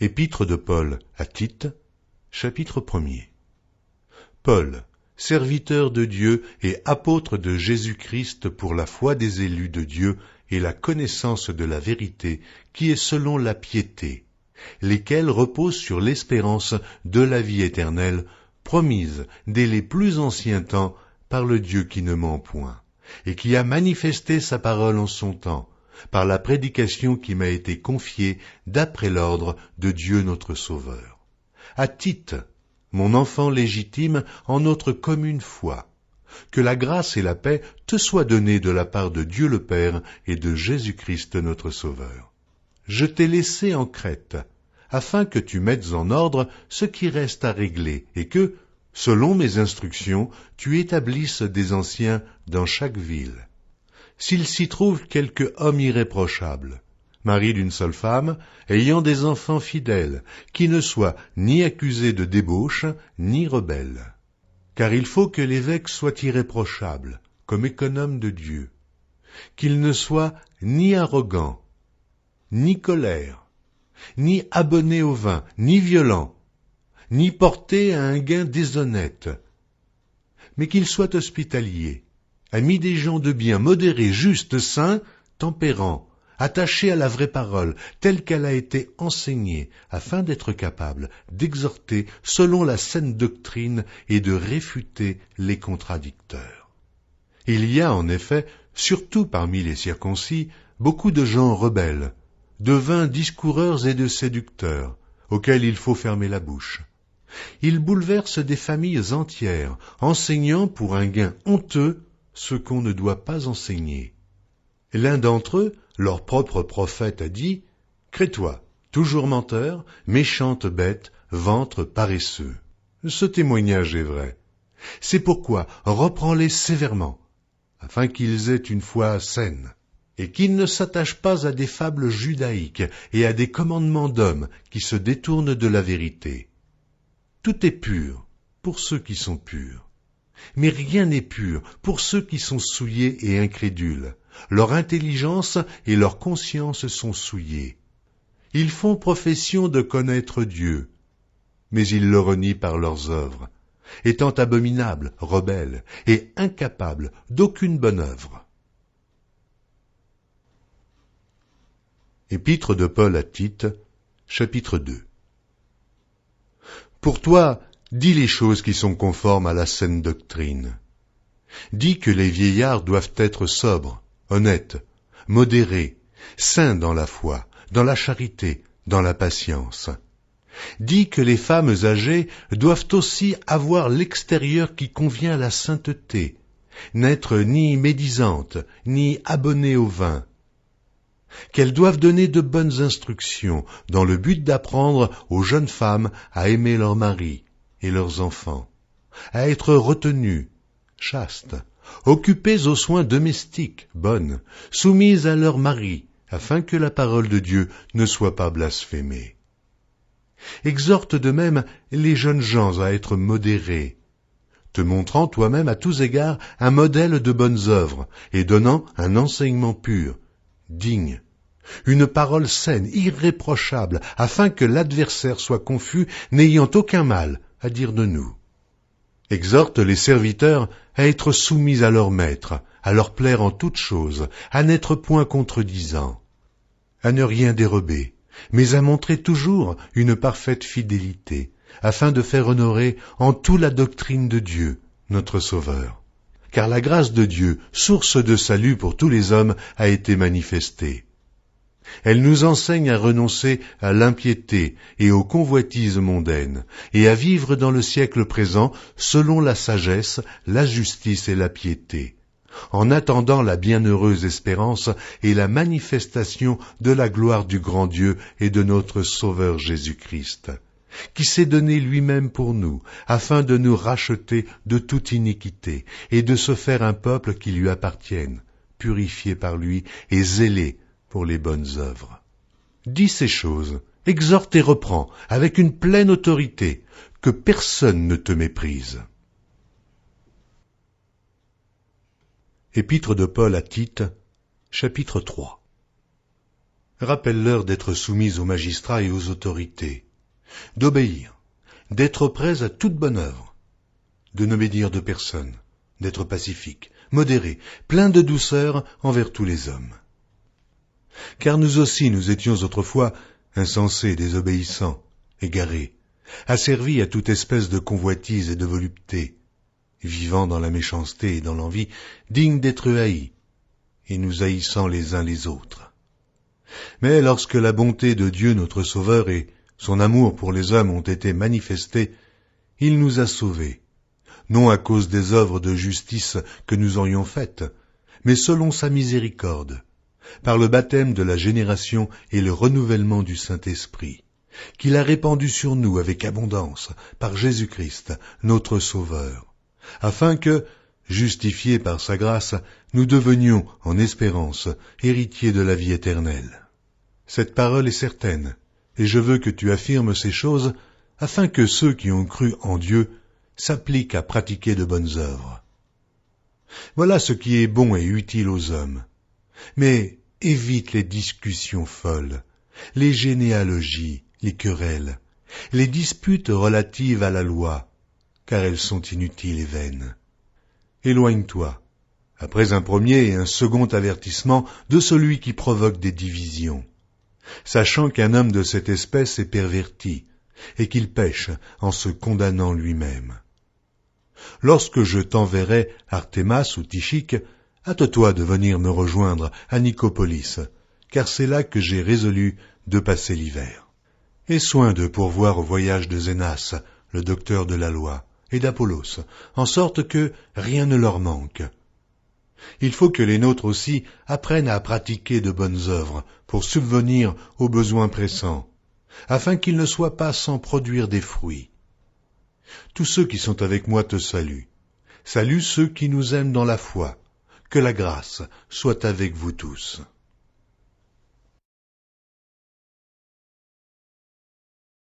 Épître de Paul à Tite, chapitre 1er. Paul, serviteur de Dieu et apôtre de Jésus-Christ pour la foi des élus de Dieu et la connaissance de la vérité qui est selon la piété, lesquels reposent sur l'espérance de la vie éternelle, promise dès les plus anciens temps par le Dieu qui ne ment point, et qui a manifesté sa parole en son temps, par la prédication qui m'a été confiée d'après l'ordre de Dieu notre Sauveur. À Tite, mon enfant légitime en notre commune foi, que la grâce et la paix te soient données de la part de Dieu le Père et de Jésus-Christ notre Sauveur. Je t'ai laissé en Crète, afin que tu mettes en ordre ce qui reste à régler, et que, selon mes instructions, tu établisses des anciens dans chaque ville. S'il s'y trouve quelque homme irréprochable, mari d'une seule femme, ayant des enfants fidèles, qui ne soit ni accusé de débauche, ni rebelle. Car il faut que l'évêque soit irréprochable, comme économe de Dieu, qu'il ne soit ni arrogant, ni colère, ni abonné au vin, ni violent, ni porté à un gain déshonnête, mais qu'il soit hospitalier, ami des gens de bien, modéré, juste, saint, tempérant, attaché à la vraie parole, telle qu'elle a été enseignée, afin d'être capable d'exhorter selon la saine doctrine et de réfuter les contradicteurs. Il y a en effet, surtout parmi les circoncis, beaucoup de gens rebelles, de vains discoureurs et de séducteurs, auxquels il faut fermer la bouche. Ils bouleversent des familles entières, enseignant pour un gain honteux ce qu'on ne doit pas enseigner. L'un d'entre eux, leur propre prophète, a dit « Crétois, toujours menteur, méchante bête, ventre paresseux ». Ce témoignage est vrai. C'est pourquoi reprends-les sévèrement, afin qu'ils aient une foi saine, et qu'ils ne s'attachent pas à des fables judaïques et à des commandements d'hommes qui se détournent de la vérité. Tout est pur pour ceux qui sont purs. Mais rien n'est pur pour ceux qui sont souillés et incrédules. Leur intelligence et leur conscience sont souillées. Ils font profession de connaître Dieu, mais ils le renient par leurs œuvres, étant abominables, rebelles et incapables d'aucune bonne œuvre. Épître de Paul à Tite, chapitre 2. Pour toi, dis les choses qui sont conformes à la saine doctrine. Dis que les vieillards doivent être sobres, honnêtes, modérés, saints dans la foi, dans la charité, dans la patience. Dis que les femmes âgées doivent aussi avoir l'extérieur qui convient à la sainteté, n'être ni médisantes, ni abonnées au vin. Qu'elles doivent donner de bonnes instructions dans le but d'apprendre aux jeunes femmes à aimer leurs maris et leurs enfants, à être retenues, chastes, occupées aux soins domestiques, bonnes, soumises à leurs maris, afin que la parole de Dieu ne soit pas blasphémée. Exhorte de même les jeunes gens à être modérés, te montrant toi-même à tous égards un modèle de bonnes œuvres et donnant un enseignement pur, digne, une parole saine, irréprochable, afin que l'adversaire soit confus, n'ayant aucun mal à dire de nous. Exhorte les serviteurs à être soumis à leur maître, à leur plaire en toutes choses, à n'être point contredisants, à ne rien dérober, mais à montrer toujours une parfaite fidélité, afin de faire honorer en tout la doctrine de Dieu, notre Sauveur. Car la grâce de Dieu, source de salut pour tous les hommes, a été manifestée. Elle nous enseigne à renoncer à l'impiété et aux convoitises mondaines, et à vivre dans le siècle présent selon la sagesse, la justice et la piété, en attendant la bienheureuse espérance et la manifestation de la gloire du grand Dieu et de notre Sauveur Jésus-Christ, qui s'est donné lui-même pour nous, afin de nous racheter de toute iniquité, et de se faire un peuple qui lui appartienne, purifié par lui et zélé pour les bonnes œuvres. Dis ces choses, exhorte et reprends, avec une pleine autorité, que personne ne te méprise. Épître de Paul à Tite, chapitre 3. Rappelle-leur d'être soumis aux magistrats et aux autorités, d'obéir, d'être prêts à toute bonne œuvre, de ne médire de personne, d'être pacifique, modéré, plein de douceur envers tous les hommes. Car nous aussi nous étions autrefois insensés, désobéissants, égarés, asservis à toute espèce de convoitise et de volupté, vivant dans la méchanceté et dans l'envie, dignes d'être haïs, et nous haïssant les uns les autres. Mais lorsque la bonté de Dieu notre Sauveur et son amour pour les hommes ont été manifestés, il nous a sauvés, non à cause des œuvres de justice que nous aurions faites, mais selon sa miséricorde, par le baptême de la génération et le renouvellement du Saint-Esprit, qu'il a répandu sur nous avec abondance par Jésus-Christ, notre Sauveur, afin que, justifiés par sa grâce, nous devenions, en espérance, héritiers de la vie éternelle. Cette parole est certaine, et je veux que tu affirmes ces choses, afin que ceux qui ont cru en Dieu s'appliquent à pratiquer de bonnes œuvres. Voilà ce qui est bon et utile aux hommes. Mais évite les discussions folles, les généalogies, les querelles, les disputes relatives à la loi, car elles sont inutiles et vaines. Éloigne-toi, après un premier et un second avertissement, de celui qui provoque des divisions, sachant qu'un homme de cette espèce est perverti, et qu'il pêche en se condamnant lui-même. Lorsque je t'enverrai Artémas ou Tychique, hâte-toi de venir me rejoindre à Nicopolis, car c'est là que j'ai résolu de passer l'hiver. Aie soin de pourvoir au voyage de Zénas, le docteur de la loi, et d'Apollos, en sorte que rien ne leur manque. Il faut que les nôtres aussi apprennent à pratiquer de bonnes œuvres pour subvenir aux besoins pressants, afin qu'ils ne soient pas sans produire des fruits. Tous ceux qui sont avec moi te saluent. Salue ceux qui nous aiment dans la foi. Que la grâce soit avec vous tous.